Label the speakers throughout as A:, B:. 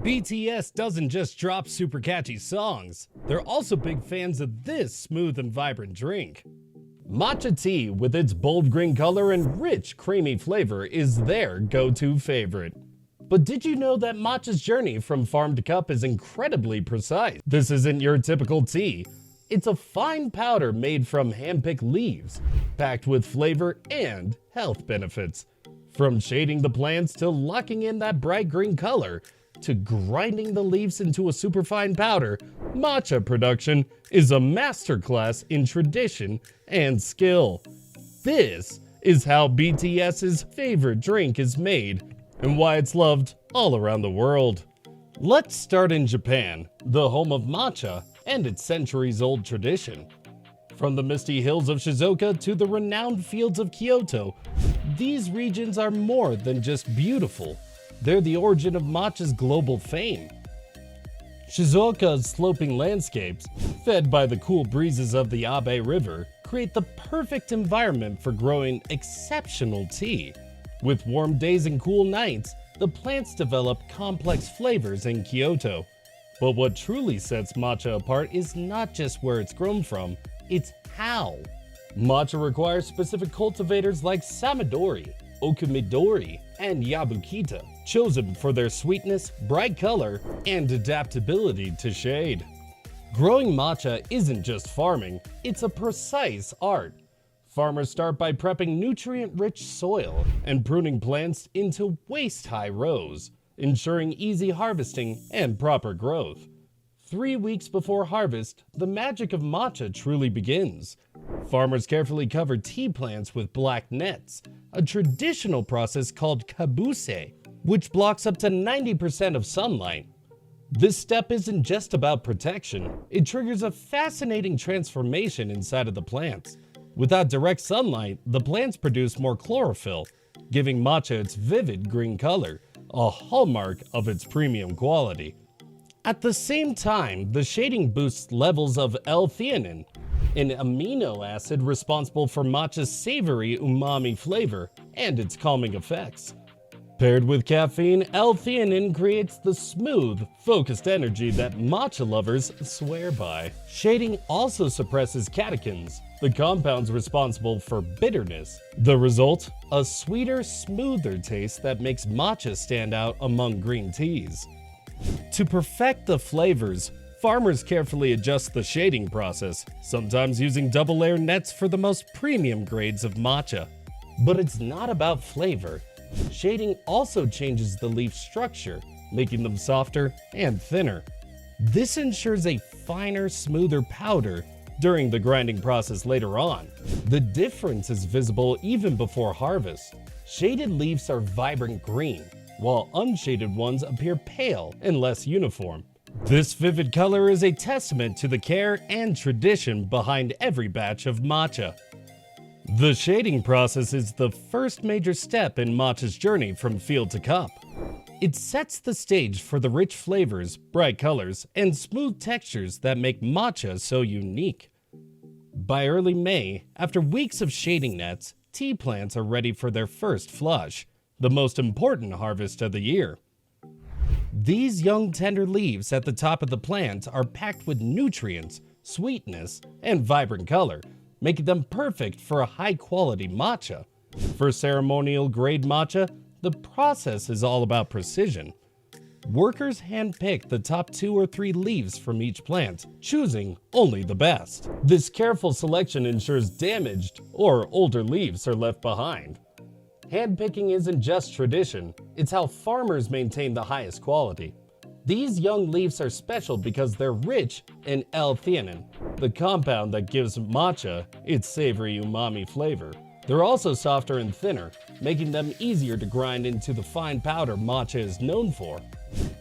A: BTS doesn't just drop super catchy songs, they're also big fans of this smooth and vibrant drink. Matcha tea, with its bold green color and rich, creamy flavor, is their go-to favorite. But did you know that matcha's journey from farm to cup is incredibly precise? This isn't your typical tea. It's a fine powder made from hand-picked leaves, packed with flavor and health benefits. From shading the plants to locking in that bright green color, to grinding the leaves into a superfine powder, matcha production is a masterclass in tradition and skill. This is how BTS's favorite drink is made and why it's loved all around the world. Let's start in Japan, the home of matcha and its centuries-old tradition. From the misty hills of Shizuoka to the renowned fields of Kyoto, these regions are more than just beautiful. They're the origin of matcha's global fame. Shizuoka's sloping landscapes, fed by the cool breezes of the Abe River, create the perfect environment for growing exceptional tea. With warm days and cool nights, the plants develop complex flavors in Kyoto. But what truly sets matcha apart is not just where it's grown from, it's how. Matcha requires specific cultivators like Samadori, Okumidori, and Yabukita, chosen for their sweetness, bright color, and adaptability to shade. Growing matcha isn't just farming, it's a precise art. Farmers start by prepping nutrient-rich soil and pruning plants into waist-high rows, ensuring easy harvesting and proper growth. 3 weeks before harvest, the magic of matcha truly begins. Farmers carefully cover tea plants with black nets, a traditional process called kabuse, which blocks up to 90% of sunlight. This step isn't just about protection, it triggers a fascinating transformation inside of the plants. Without direct sunlight, the plants produce more chlorophyll, giving matcha its vivid green color, a hallmark of its premium quality. At the same time, the shading boosts levels of L-theanine, an amino acid responsible for matcha's savory umami flavor and its calming effects. Paired with caffeine, L-theanine creates the smooth, focused energy that matcha lovers swear by. Shading also suppresses catechins, the compounds responsible for bitterness. The result? A sweeter, smoother taste that makes matcha stand out among green teas. To perfect the flavors, farmers carefully adjust the shading process, sometimes using double-layer nets for the most premium grades of matcha. But it's not about flavor. Shading also changes the leaf structure, making them softer and thinner. This ensures a finer, smoother powder during the grinding process later on. The difference is visible even before harvest. Shaded leaves are vibrant green, while unshaded ones appear pale and less uniform. This vivid color is a testament to the care and tradition behind every batch of matcha. The shading process is the first major step in matcha's journey from field to cup. It sets the stage for the rich flavors, bright colors, and smooth textures that make matcha so unique. By early May, after weeks of shading nets, tea plants are ready for their first flush, the most important harvest of the year. These young tender leaves at the top of the plant are packed with nutrients, sweetness, and vibrant color, making them perfect for a high-quality matcha. For ceremonial-grade matcha, the process is all about precision. Workers handpick the top 2 or 3 leaves from each plant, choosing only the best. This careful selection ensures damaged or older leaves are left behind. Handpicking isn't just tradition, it's how farmers maintain the highest quality. These young leaves are special because they're rich in L-theanine, the compound that gives matcha its savory umami flavor. They're also softer and thinner, making them easier to grind into the fine powder matcha is known for.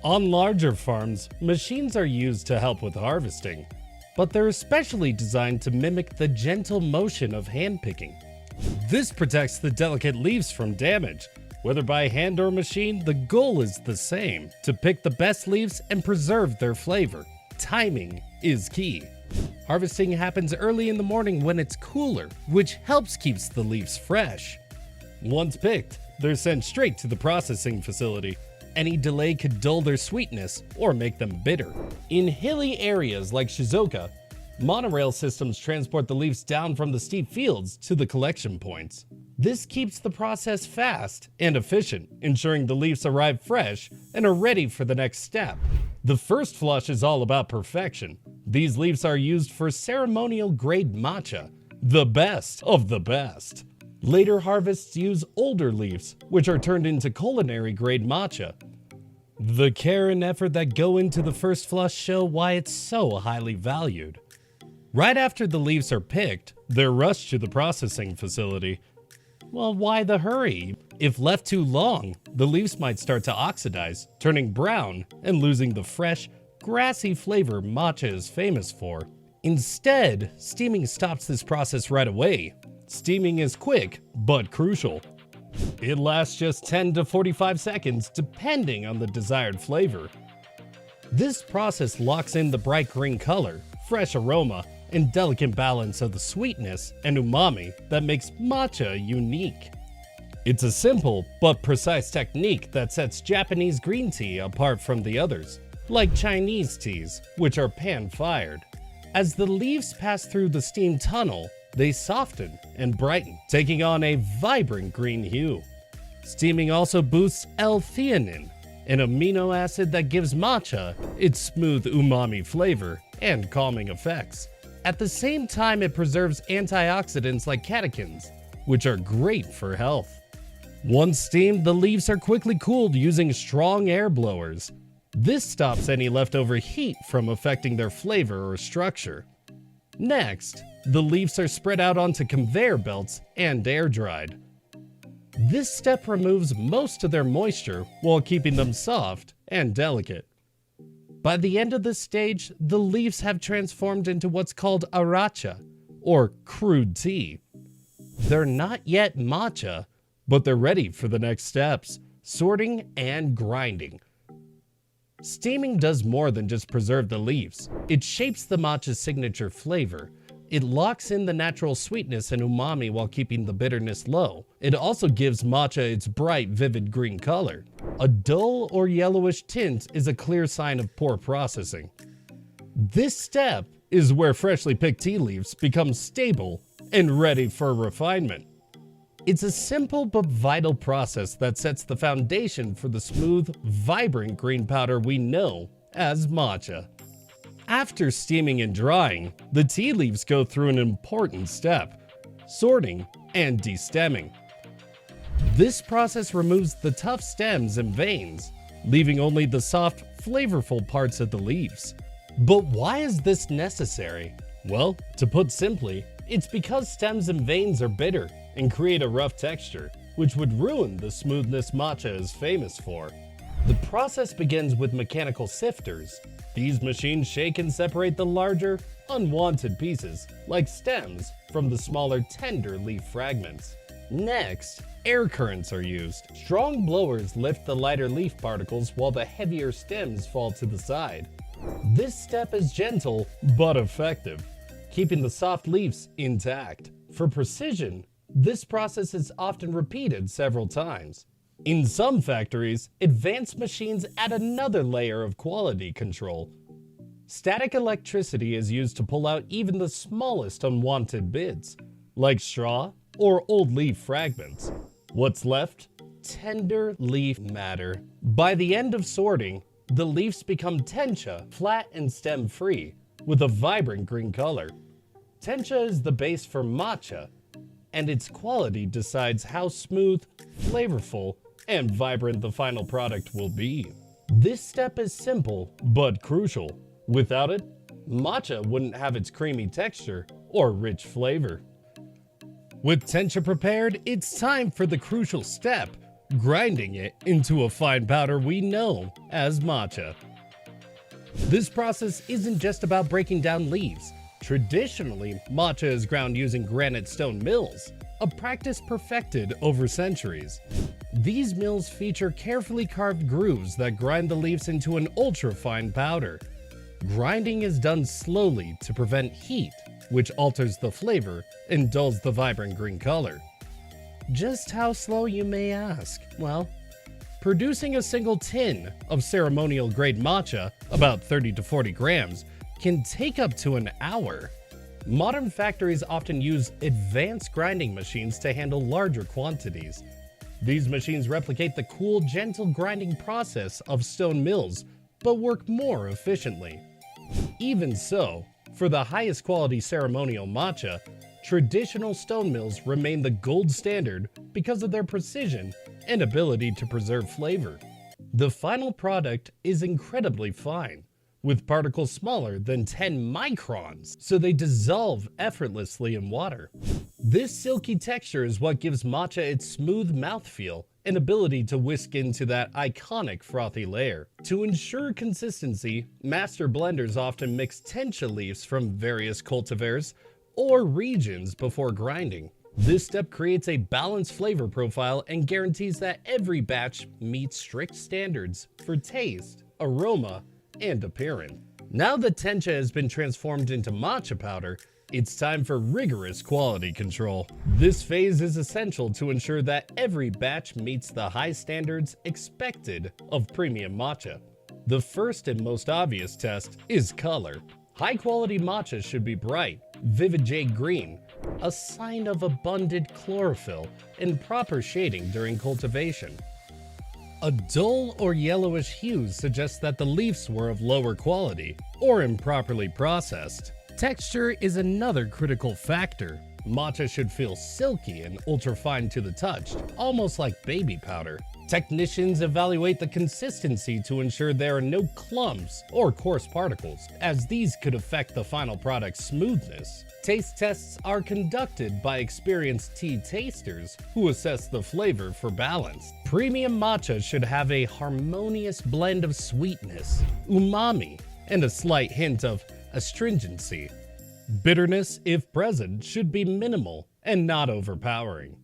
A: On larger farms, machines are used to help with harvesting, but they're especially designed to mimic the gentle motion of handpicking. This protects the delicate leaves from damage. Whether by hand or machine, the goal is the same: to pick the best leaves and preserve their flavor. Timing is key. Harvesting happens early in the morning when it's cooler, which helps keep the leaves fresh. Once picked, they're sent straight to the processing facility. any delay could dull their sweetness or make them bitter. In hilly areas like Shizuoka, monorail systems transport the leaves down from the steep fields to the collection points. This keeps the process fast and efficient, ensuring the leaves arrive fresh and are ready for the next step. The first flush is all about perfection. These leaves are used for ceremonial-grade matcha, the best of the best. Later harvests use older leaves, which are turned into culinary-grade matcha. The care and effort that go into the first flush show why it's so highly valued. Right after the leaves are picked, they're rushed to the processing facility. Well, why the hurry? If left too long, the leaves might start to oxidize, turning brown and losing the fresh, grassy flavor matcha is famous for. Instead, steaming stops this process right away. Steaming is quick, but crucial. It lasts just 10 to 45 seconds, depending on the desired flavor. This process locks in the bright green color, fresh aroma, and delicate balance of the sweetness and umami that makes matcha unique. It's a simple but precise technique that sets Japanese green tea apart from the others, like Chinese teas, which are pan-fired. As the leaves pass through the steam tunnel, they soften and brighten, taking on a vibrant green hue. Steaming also boosts L-theanine, an amino acid that gives matcha its smooth umami flavor and calming effects. At the same time, it preserves antioxidants like catechins, which are great for health. Once steamed, the leaves are quickly cooled using strong air blowers. This stops any leftover heat from affecting their flavor or structure. Next, the leaves are spread out onto conveyor belts and air-dried. This step removes most of their moisture while keeping them soft and delicate. By the end of this stage, the leaves have transformed into what's called aracha, or crude tea. They're not yet matcha, but they're ready for the next steps, sorting and grinding. Steaming does more than just preserve the leaves. It shapes the matcha's signature flavor. It locks in the natural sweetness and umami while keeping the bitterness low. It also gives matcha its bright, vivid green color. A dull or yellowish tint is a clear sign of poor processing. This step is where freshly picked tea leaves become stable and ready for refinement. It's a simple but vital process that sets the foundation for the smooth, vibrant green powder we know as matcha. After steaming and drying, the tea leaves go through an important step: sorting and destemming. This process removes the tough stems and veins, leaving only the soft, flavorful parts of the leaves. But why is this necessary? Well, to put simply, it's because stems and veins are bitter and create a rough texture, which would ruin the smoothness matcha is famous for. The process begins with mechanical sifters. These machines shake and separate the larger, unwanted pieces, like stems, from the smaller, tender leaf fragments. Next, air currents are used. Strong blowers lift the lighter leaf particles while the heavier stems fall to the side. This step is gentle but effective, keeping the soft leaves intact. For precision, this process is often repeated several times. In some factories, advanced machines add another layer of quality control. Static electricity is used to pull out even the smallest unwanted bits, like straw or old leaf fragments. What's left? Tender leaf matter. By the end of sorting, the leaves become tencha, flat and stem-free, with a vibrant green color. Tencha is the base for matcha, and its quality decides how smooth, flavorful, and vibrant the final product will be. This step is simple but crucial. Without it, matcha wouldn't have its creamy texture or rich flavor. With tencha prepared, it's time for the crucial step: grinding it into a fine powder we know as matcha. This process isn't just about breaking down leaves. Traditionally, matcha is ground using granite stone mills, a practice perfected over centuries. These mills feature carefully carved grooves that grind the leaves into an ultra-fine powder. Grinding is done slowly to prevent heat, which alters the flavor and dulls the vibrant green color. Just how slow, you may ask? Well, Producing a single tin of ceremonial-grade matcha, about 30 to 40 grams, can take up to an hour. Modern factories often use advanced grinding machines to handle larger quantities. These machines replicate the cool, gentle grinding process of stone mills, but work more efficiently. Even so, for the highest quality ceremonial matcha, traditional stone mills remain the gold standard because of their precision and ability to preserve flavor. The final product is incredibly fine, with particles smaller than 10 microns, so they dissolve effortlessly in water. This silky texture is what gives matcha its smooth mouthfeel and ability to whisk into that iconic frothy layer. To ensure consistency, master blenders often mix tencha leaves from various cultivars or regions before grinding. This step creates a balanced flavor profile and guarantees that every batch meets strict standards for taste, aroma, and appearance. Now that tencha has been transformed into matcha powder, it's time for rigorous quality control. This phase is essential to ensure that every batch meets the high standards expected of premium matcha. The first and most obvious test is color. High-quality matcha should be bright, vivid jade green, a sign of abundant chlorophyll and proper shading during cultivation. A dull or yellowish hue suggests that the leaves were of lower quality or improperly processed. Texture is another critical factor. Matcha should feel silky and ultra-fine to the touch, almost like baby powder. Technicians evaluate the consistency to ensure there are no clumps or coarse particles, as these could affect the final product's smoothness. Taste tests are conducted by experienced tea tasters who assess the flavor for balance. Premium matcha should have a harmonious blend of sweetness, umami, and a slight hint of astringency. Bitterness, if present, should be minimal and not overpowering.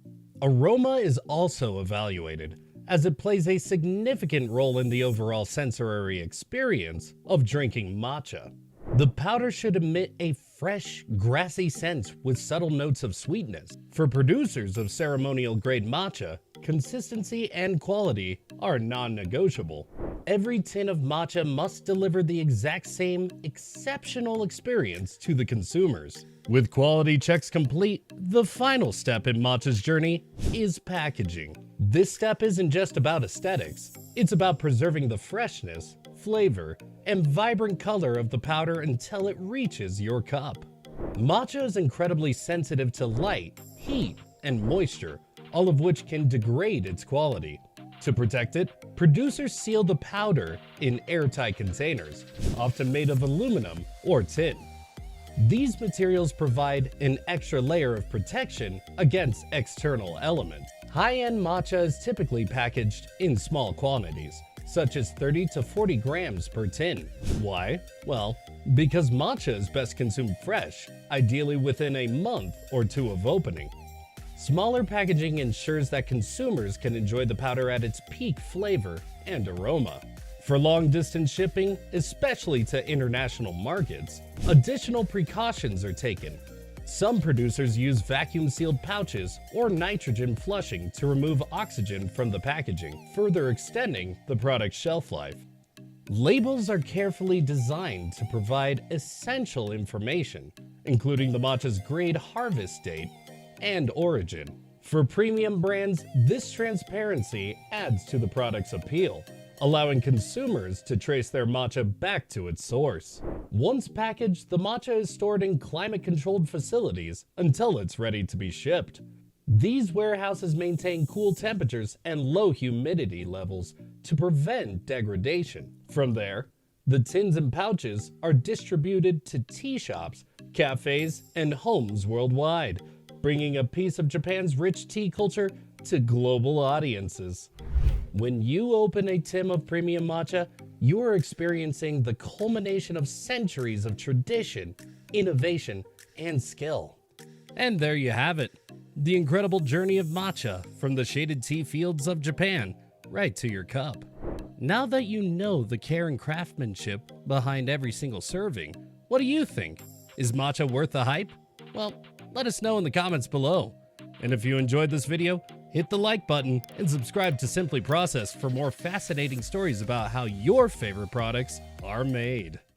A: Aroma is also evaluated, as it plays a significant role in the overall sensory experience of drinking matcha. The powder should emit a fresh, grassy scent with subtle notes of sweetness. For producers of ceremonial-grade matcha, consistency and quality are non-negotiable. Every tin of matcha must deliver the exact same exceptional experience to the consumers. With quality checks complete, the final step in matcha's journey is packaging. This step isn't just about aesthetics, it's about preserving the freshness, flavor, and vibrant color of the powder until it reaches your cup. Matcha is incredibly sensitive to light, heat, and moisture, all of which can degrade its quality. To protect it, producers seal the powder in airtight containers, often made of aluminum or tin. These materials provide an extra layer of protection against external elements. High-end matcha is typically packaged in small quantities, such as 30 to 40 grams per tin. Why? Well, because matcha is best consumed fresh, ideally within a month or two of opening. Smaller packaging ensures that consumers can enjoy the powder at its peak flavor and aroma. For long-distance shipping, especially to international markets, additional precautions are taken. Some producers use vacuum-sealed pouches or nitrogen flushing to remove oxygen from the packaging, further extending the product's shelf life. Labels are carefully designed to provide essential information, including the matcha's grade, harvest date, and origin. For premium brands, this transparency adds to the product's appeal, allowing consumers to trace their matcha back to its source. Once packaged, the matcha is stored in climate-controlled facilities until it's ready to be shipped. These warehouses maintain cool temperatures and low humidity levels to prevent degradation. From there, the tins and pouches are distributed to tea shops, cafes, and homes worldwide, bringing a piece of Japan's rich tea culture to global audiences. When you open a tin of premium matcha, you are experiencing the culmination of centuries of tradition, innovation, and skill. And there you have it, the incredible journey of matcha from the shaded tea fields of Japan right to your cup. Now that you know the care and craftsmanship behind every single serving, what do you think? Is matcha worth the hype? Well, let us know in the comments below. And if you enjoyed this video, hit the like button and subscribe to Simply Processed for more fascinating stories about how your favorite products are made.